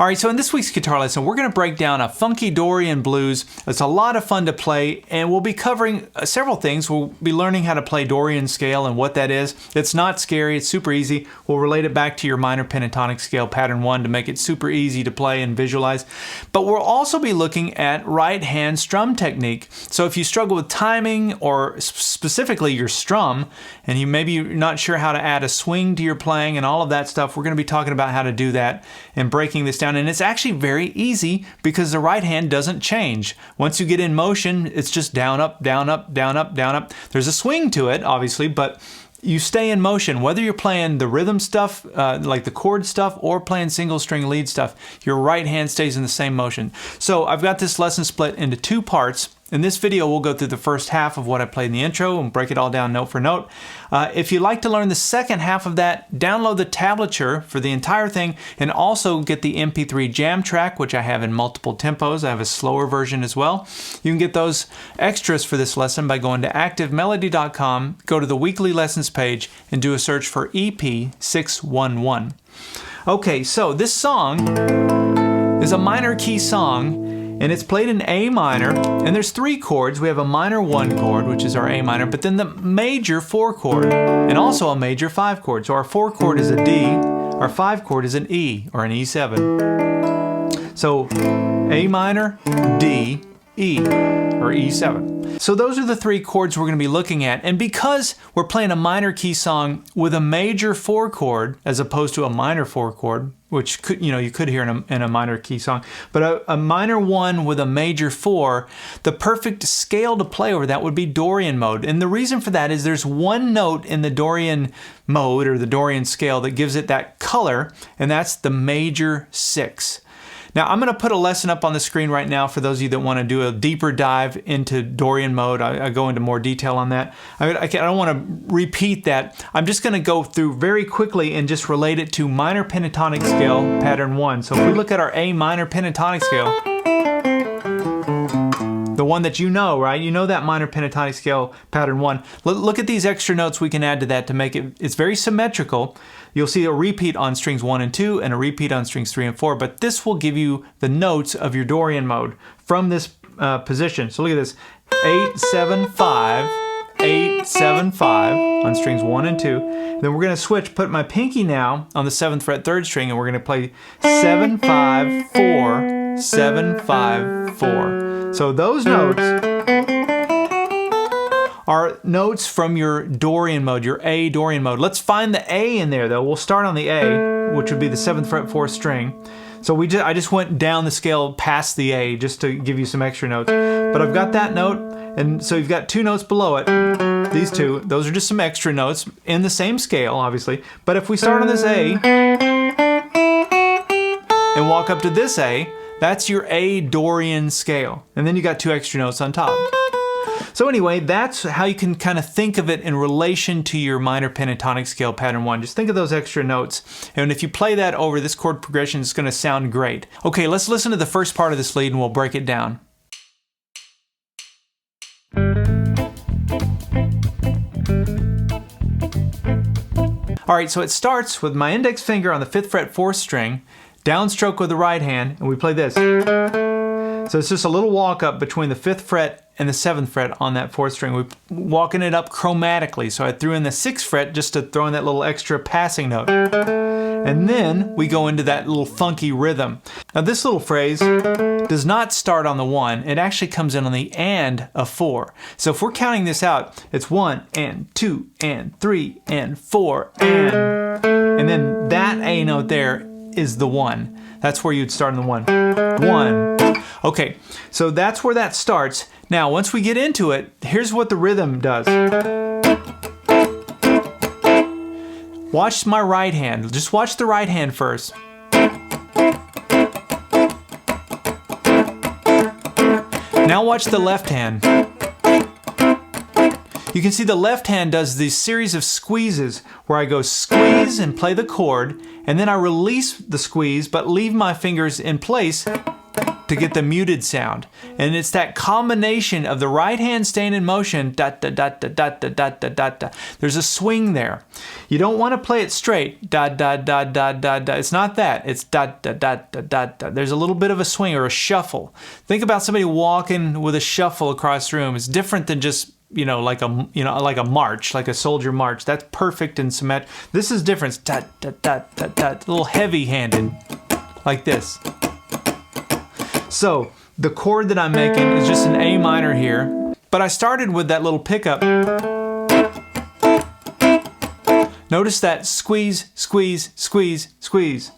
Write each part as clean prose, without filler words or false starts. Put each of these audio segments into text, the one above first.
All right, so in this week's guitar lesson, we're going to break down a funky Dorian blues. It's a lot of fun to play, and we'll be covering several things. We'll be learning how to play Dorian scale and what that is. It's not scary, it's super easy. We'll relate it back to your minor pentatonic scale pattern 1 to make it super easy to play and visualize. But we'll also be looking at right hand strum technique. So if you struggle with timing or specifically your strum, and you maybe you're not sure how to add a swing to your playing and all of that stuff, we're going to be talking about how to do that and breaking this down. And it's actually very easy because the right hand doesn't change. Once you get in motion, it's just down, up, down, up, down, up, down, up. There's a swing to it, obviously, but you stay in motion. Whether you're playing the rhythm stuff, like the chord stuff, or playing single string lead stuff, your right hand stays in the same motion. So I've got this lesson split into 2 parts. In this video, we'll go through the first half of what I played in the intro and break it all down note for note. If you'd like to learn the second half of that, download the tablature for the entire thing and also get the MP3 jam track, which I have in multiple tempos. I have a slower version as well. You can get those extras for this lesson by going to activemelody.com, go to the weekly lessons page, and do a search for EP611. Okay, so this song is a minor key song, and it's played in A minor, and there's 3 chords. We have a minor 1 chord, which is our A minor, but then the major 4 chord, and also a major 5 chord. So our 4 chord is a D, our 5 chord is an E, or an E7. So A minor, D, E, or E7. So those are the 3 chords we're going to be looking at, and because we're playing a minor key song with a major 4 chord as opposed to a minor 4 chord, which could, you could hear in a minor key song, but a minor 1 with a major 4, the perfect scale to play over that would be Dorian mode. And the reason for that is there's one note in the Dorian mode or the Dorian scale that gives it that color, and that's the major 6. Now, I'm going to put a lesson up on the screen right now for those of you that want to do a deeper dive into Dorian mode. I go into more detail on that. I don't want to repeat that. I'm just going to go through very quickly and just relate it to minor pentatonic scale pattern 1. So if we look at our A minor pentatonic scale, the one that you know, right? You know that minor pentatonic scale pattern 1. Look at these extra notes we can add to that to make it, it's very symmetrical. You'll see a repeat on strings 1 and 2 and a repeat on strings 3 and 4, but this will give you the notes of your Dorian mode from this position. So look at this, 8, 7, 5, 8, 7, 5 on strings 1 and 2. Then we're going to switch, put my pinky now on the 7th fret 3rd string, and we're going to play 7, 5, 4, 7, 5, 4. So those notes are notes from your Dorian mode, your A Dorian mode. Let's find the A in there though. We'll start on the A, which would be the 7th fret 4th string. So I just went down the scale past the A just to give you some extra notes. But I've got that note, and so you've got 2 notes below it. These 2, those are just some extra notes in the same scale, obviously. But if we start on this A and walk up to this A, that's your A Dorian scale. And then you got 2 extra notes on top. So anyway, that's how you can kind of think of it in relation to your minor pentatonic scale pattern 1. Just think of those extra notes. And if you play that over this chord progression, it's going to sound great. Okay, let's listen to the first part of this lead and we'll break it down. All right, so it starts with my index finger on the 5th fret 4th string, downstroke with the right hand, and we play this. So it's just a little walk up between the 5th fret and the 7th fret on that 4th string. We're walking it up chromatically. So I threw in the 6th fret just to throw in that little extra passing note. And then we go into that little funky rhythm. Now this little phrase does not start on the 1. It actually comes in on the and of 4. So if we're counting this out, it's 1 and 2 and 3 and 4 and then that A note there is the 1. That's where you'd start on the 1. 1. Okay, so that's where that starts. Now, once we get into it, here's what the rhythm does. Watch my right hand. Just watch the right hand first. Now watch the left hand. You can see the left hand does these series of squeezes where I go squeeze and play the chord, and then I release the squeeze but leave my fingers in place to get the muted sound. And it's that combination of the right hand staying in motion, da da da da da da da da da da. There's a swing there. You don't want to play it straight, da da da da da da. It's not that. It's da da da da da da. There's a little bit of a swing or a shuffle. Think about somebody walking with a shuffle across the room. It's different than just like a march, like a soldier march. That's perfect and symmetric. This is different. Da da da da da. A little heavy-handed, like this. So the chord that I'm making is just an A minor here, but I started with that little pickup. Notice that squeeze, squeeze, squeeze, squeeze.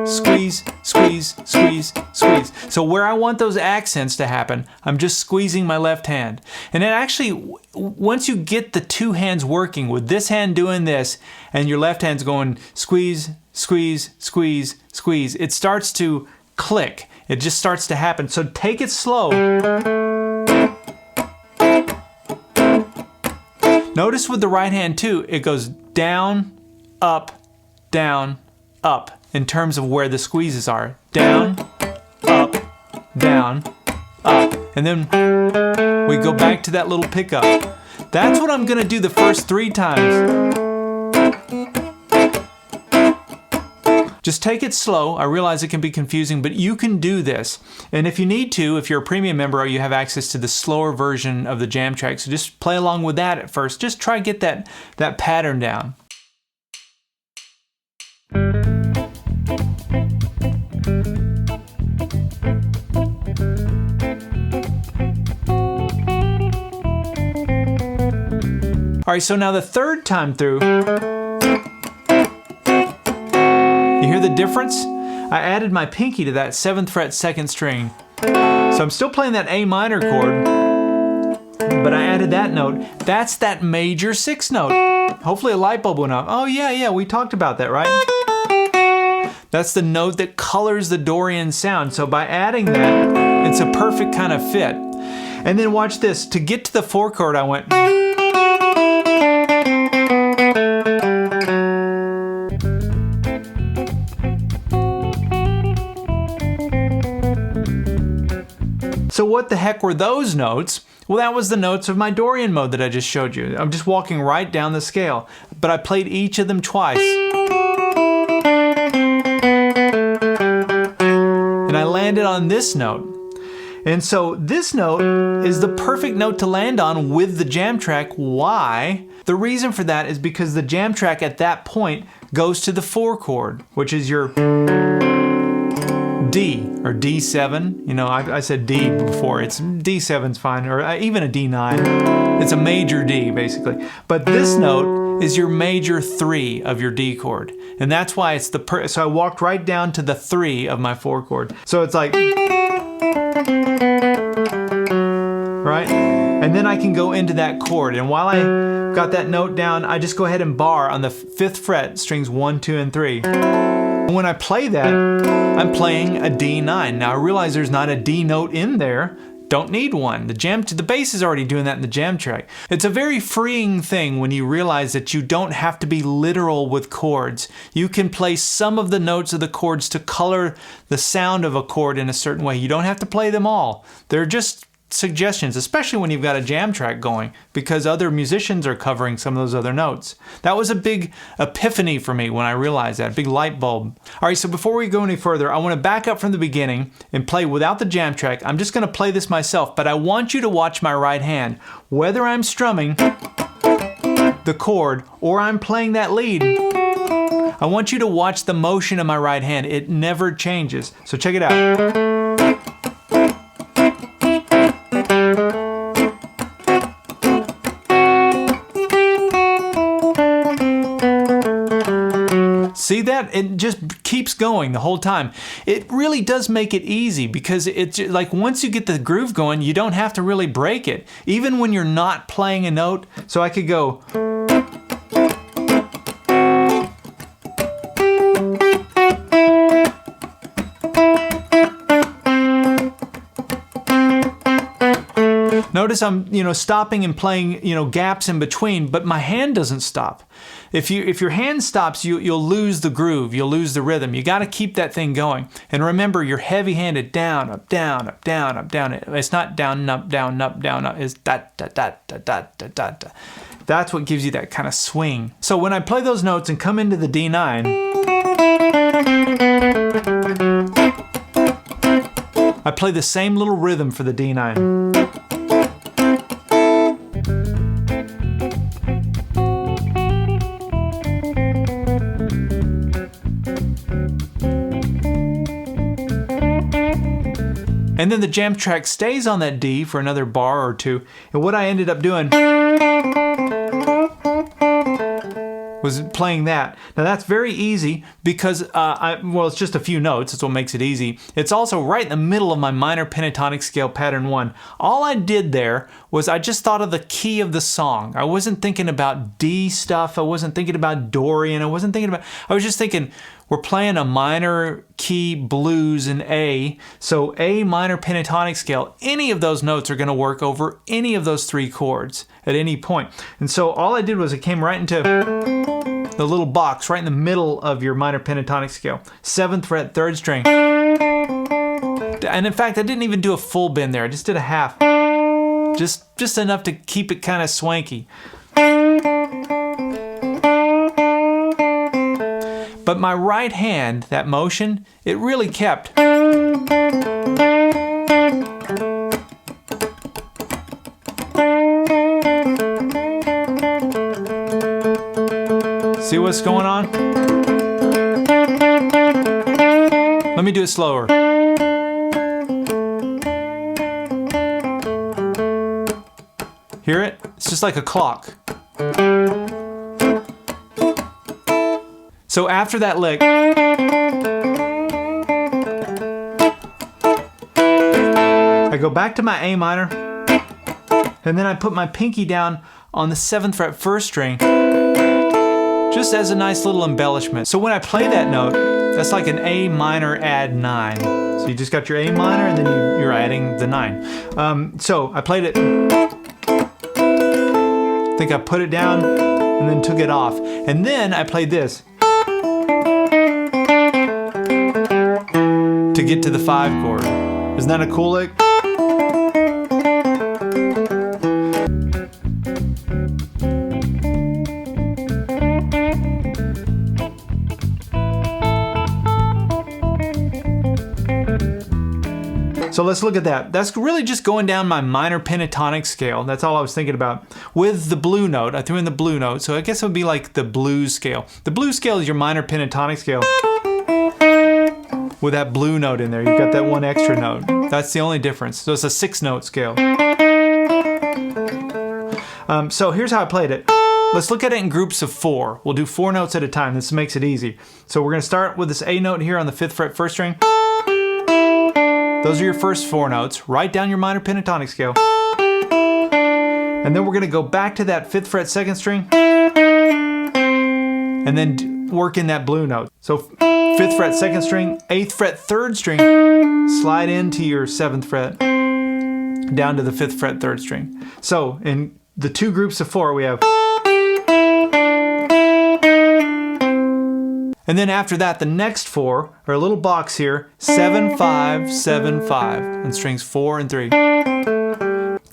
Squeeze, squeeze, squeeze, squeeze. So where I want those accents to happen, I'm just squeezing my left hand. And then actually, once you get the two hands working, with this hand doing this, and your left hand's going squeeze, squeeze, squeeze, squeeze, it starts to click. It just starts to happen. So take it slow. Notice with the right hand too, it goes down, up, in terms of where the squeezes are. Down, up, and then we go back to that little pickup. That's what I'm gonna do the first 3 times. Just take it slow. I realize it can be confusing, but you can do this. And if you need to, if you're a premium member, you have access to the slower version of the jam track. So just play along with that at first. Just try to get that pattern down. All right, so now the third time through, you hear the difference? I added my pinky to that 7th fret 2nd string. So I'm still playing that A minor chord, but I added that note. That's that major 6th note. Hopefully a light bulb went off. Oh yeah, we talked about that, right? That's the note that colors the Dorian sound. So by adding that, it's a perfect kind of fit. And then watch this. To get to the 4 chord, I went. So what the heck were those notes? Well, that was the notes of my Dorian mode that I just showed you. I'm just walking right down the scale, but I played each of them twice. And I landed on this note. And so this note is the perfect note to land on with the jam track. Why? The reason for that is because the jam track at that point goes to the 4 chord, which is your D or D7. I said D before. It's D7's fine, or even a D9. It's a major D basically. But this note is your major 3 of your D chord, and that's why it's so I walked right down to the 3 of my 4 chord. So it's like, right? And then I can go into that chord, and while I got that note down, I just go ahead and bar on the 5th fret, strings 1, 2, and 3. When I play that, I'm playing a D9. Now I realize there's not a D note in there. Don't need one. The bass is already doing that in the jam track. It's a very freeing thing when you realize that you don't have to be literal with chords. You can play some of the notes of the chords to color the sound of a chord in a certain way. You don't have to play them all. They're just suggestions, especially when you've got a jam track going, because other musicians are covering some of those other notes. That was a big epiphany for me when I realized that, a big light bulb. All right, so before we go any further, I want to back up from the beginning and play without the jam track. I'm just going to play this myself, but I want you to watch my right hand. Whether I'm strumming the chord or I'm playing that lead, I want you to watch the motion of my right hand. It never changes. So check it out. See that? It just keeps going the whole time. It really does make it easy because it's like once you get the groove going, you don't have to really break it, even when you're not playing a note. So I could go. Notice I'm, stopping and playing, gaps in between, but my hand doesn't stop. If your hand stops, you'll lose the groove, you'll lose the rhythm. You got to keep that thing going. And remember, you're heavy-handed down, up, down, up, down, up, down. It's not down, up, down, up, down, up. It's da, da, da, da, da, da, da, da. That's what gives you that kind of swing. So when I play those notes and come into the D9, I play the same little rhythm for the D9. And then the jam track stays on that D for another bar or two. And what I ended up doing was playing that. Now that's very easy because, it's just a few notes. That's what makes it easy. It's also right in the middle of my minor pentatonic scale pattern 1. All I did there was I just thought of the key of the song. I wasn't thinking about D stuff. I wasn't thinking about Dorian. I was just thinking, we're playing a minor key blues in A, so A minor pentatonic scale. Any of those notes are going to work over any of those 3 chords at any point. And so all I did was I came right into the little box right in the middle of your minor pentatonic scale. 7th fret, 3rd string. And in fact, I didn't even do a full bend there. I just did a half. Just enough to keep it kind of swanky. But my right hand, that motion, it really kept. See what's going on? Let me do it slower. Hear it? It's just like a clock. So after that lick, I go back to my A minor, and then I put my pinky down on the 7th fret 1st string, just as a nice little embellishment. So when I play that note, that's like an A minor add 9. So you just got your A minor, and then you're adding the 9. So I played it, I think I put it down, and then took it off. And then I played this. To get to the 5 chord. Isn't that a cool lick? So let's look at that. That's really just going down my minor pentatonic scale. That's all I was thinking about. With the blue note, I threw in the blue note, so I guess it would be like the blues scale. The blues scale is your minor pentatonic scale. With that blue note in there, you've got that one extra note. That's the only difference. So it's a 6-note scale. So here's how I played it. Let's look at it in groups of 4. We'll do 4 notes at a time. This makes it easy. So we're going to start with this A note here on the 5th fret 1st string. Those are your first 4 notes. Write down your minor pentatonic scale. And then we're going to go back to that 5th fret 2nd string. And then work in that blue note. So 5th fret 2nd string, 8th fret 3rd string, slide into your 7th fret, down to the 5th fret 3rd string. So in the 2 groups of 4 we have. And then after that, the next 4 are a little box here, 7, 5, 7, 5, on strings 4 and 3.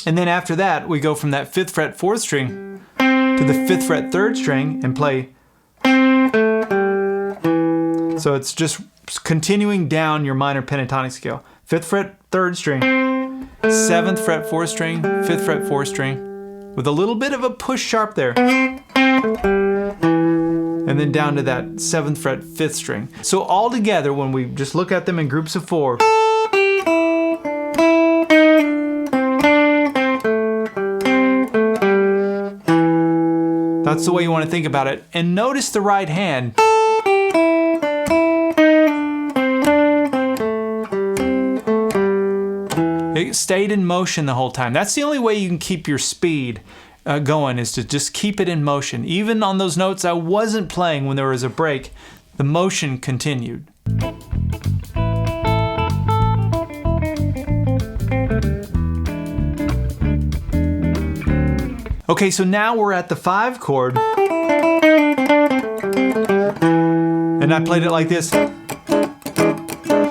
And then after that, we go from that 5th fret 4th string to the 5th fret 3rd string and play. So it's just continuing down your minor pentatonic scale. 5th fret 3rd string, 7th fret 4th string, 5th fret 4th string, with a little bit of a push sharp there. And then down to that 7th fret 5th string. So all together, when we just look at them in groups of 4, that's the way you want to think about it. And notice the right hand. It stayed in motion the whole time. That's the only way you can keep your speed going, is to just keep it in motion. Even on those notes I wasn't playing when there was a break, the motion continued. Okay, so now we're at the 5 chord. And I played it like this.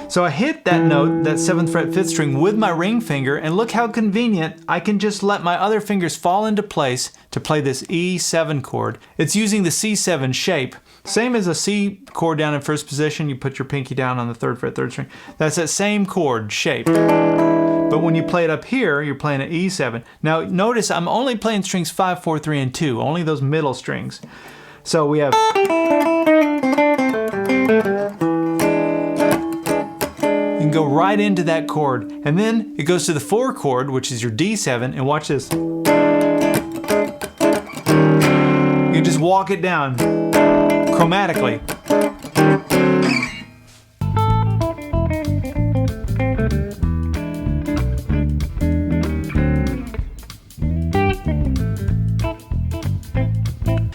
So I hit that note, that 7th fret 5th string, with my ring finger, and look how convenient. I can just let my other fingers fall into place to play this E7 chord. It's using the C7 shape. Same as a C chord down in first position, you put your pinky down on the 3rd fret 3rd string. That's that same chord shape. But when you play it up here, you're playing an E7. Now notice I'm only playing strings 5, 4, 3, and 2, only those middle strings. So we have... You can go right into that chord, and then it goes to the 4 chord, which is your D7, and watch this. You just walk it down chromatically.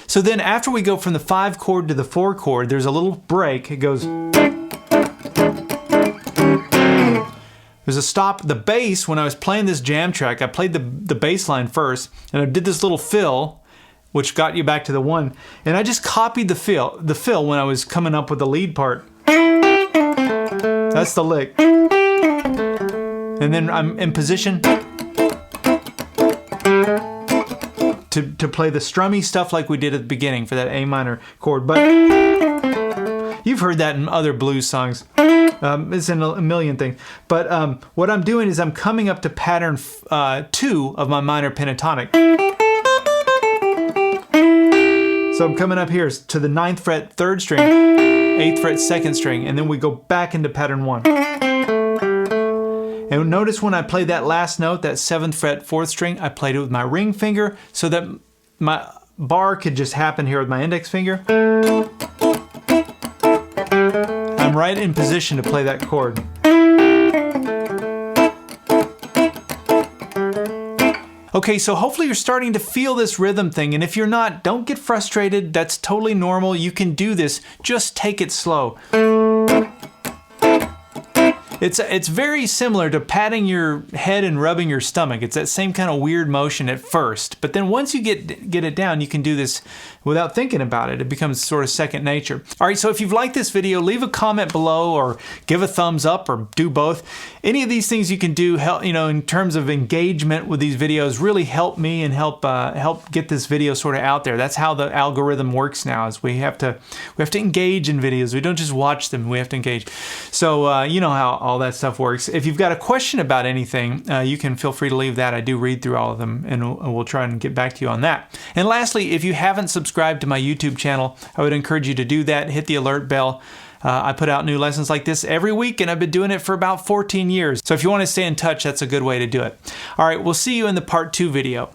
So then after we go from the 5 chord to the 4 chord, there's a little break. It goes... There's a stop. The bass, when I was playing this jam track, I played the bass line first, and I did this little fill, which got you back to the 1. And I just copied the fill when I was coming up with the lead part. That's the lick. And then I'm in position to play the strummy stuff like we did at the beginning for that A minor chord. But you've heard that in other blues songs. It's in a million things. But what I'm doing is I'm coming up to pattern 2 of my minor pentatonic. So I'm coming up here to the 9th fret 3rd string, 8th fret 2nd string, and then we go back into pattern 1. And notice when I play that last note, that 7th fret 4th string, I played it with my ring finger so that my bar could just happen here with my index finger. I'm right in position to play that chord. Okay, so hopefully you're starting to feel this rhythm thing, and if you're not, don't get frustrated. That's totally normal. You can do this. Just take it slow. It's very similar to patting your head and rubbing your stomach. It's that same kind of weird motion at first, but then once you get it down, you can do this without thinking about it. It becomes sort of second nature. All right, so if you've liked this video, leave a comment below or give a thumbs up or do both. Any of these things you can do, in terms of engagement with these videos, really help me and help get this video sort of out there. That's how the algorithm works now. Is we have to engage in videos. We don't just watch them. We have to engage. So you know how all that stuff works. If you've got a question about anything, you can feel free to leave that. I do read through all of them, and we'll try and get back to you on that. And lastly, if you haven't subscribed to my YouTube channel, I would encourage you to do that. Hit the alert bell. I put out new lessons like this every week, and I've been doing it for about 14 years. So if you want to stay in touch, that's a good way to do it. All right, we'll see you in the part 2 video.